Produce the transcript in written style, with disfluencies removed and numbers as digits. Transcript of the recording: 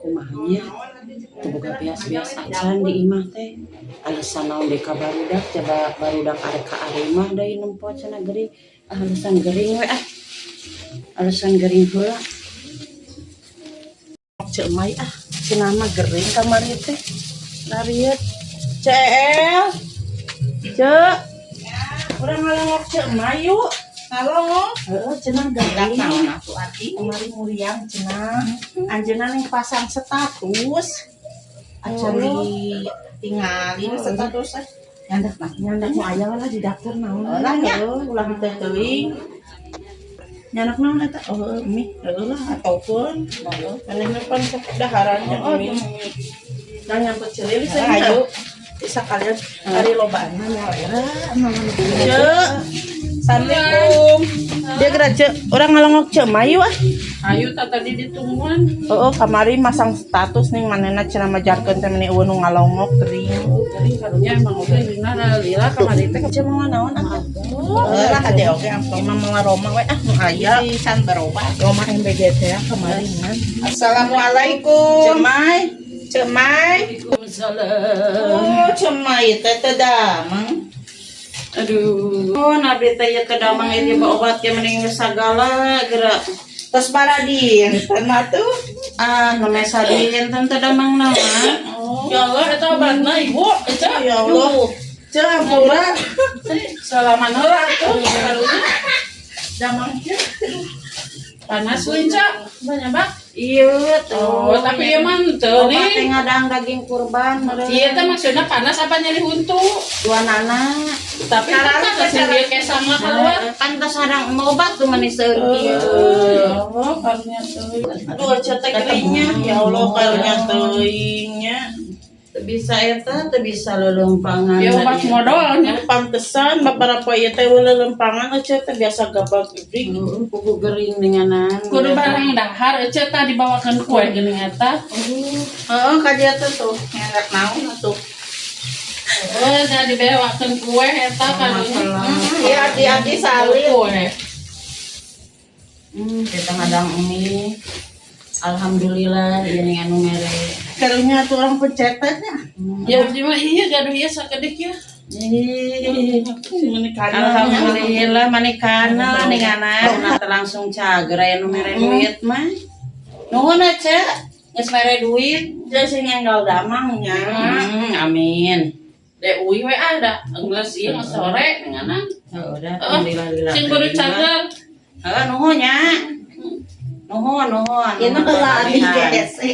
kumahnya teu boga bias-bias acan di imah teh alasan naon deka barudak coba barudak arek ka arema deui nempo cenah geuring alasan geuring we alasan geuring heula ceu mai cenah mah geuring kamari teh lariet cel ceu urang ngalongok ceu mai yuk ngalongok cenah geuring naon atuh arti kamari muriang cenah anjeunna ning pasang status acan ditinggalin status nyandak mau aya lah di dapur naon lah ya ulah teh teuing nyanak naon eta mie lah ataupun manehna pan daharannya mie nanya pecel ayo bisa kalian hari lobaan mah era Assalamualaikum. Dia gerak cek, orang ngalongok cek mayu Ayu tadi ditungguan. Kamari masang status nih manehna cenah majarkeun teh meni eueun nu ngalongok teuing. Teuing karunya emang oge dina lila kamari teh cek mau naon atuh. Lah ade oge ampun mah Roma we nu aya can berobat. Roma MBG teh kamari mah. Assalamualaikum. Cemai. Waalaikumsalam. Cemai teh teu damang. Aduh, nabi teh teu damang ieu obat ge mending sagala geura. Tos paradin mah tuh. Name sadin teh teu damang naon. Ya Allah eta obatna Ibu. Ya Allah. Ceu ampura. Salaman heula atuh. Damang teh. Panas we Cak, banyak bak. Iya tuh. Tapi emang teu nih. Obat ngadang daging kurban. Iya teh maksudna panas apa nyeri huntu? Dua nana. Tapi kan kesini ke sama keluar. Kan tos sadang obat tuh manis seueur kieu. Oh, karunya teuing. Aduh cetek geuringnya. Ya Allah karunya teuingnya. Teu bisa eta, teu bisa lelempangan. Ya obat modalnya pantesan babaraha ieu teh lelempangan ece teh biasa gabag geuring. Kudu geuring denganan. Kudu barang dahar ece teh dibawakeun kue geuning eta. Heeh, ka dieu teh tuh ngerek naon atuh. Da dibawakeun kue eta karunya. Iya adi-adi salin. Kita ngadang mie. Alhamdulillah ini anu mere. Karunya tuh orang pencetatnya. Ya cuma iya gaduh ieu sakedik ya. Alhamdulillah manikana ningana urang teh langsung cager aya nu mere duit mah. Nuhun aca, geus mere duit, jeung sing enggal damang nya. Amin. Dek uwi we ada, geus ieu sore ningana. Udah alhamdulillah. Sing kudu cager. Nuhun nya. Nuhun. Ieu mah heula abi GSE.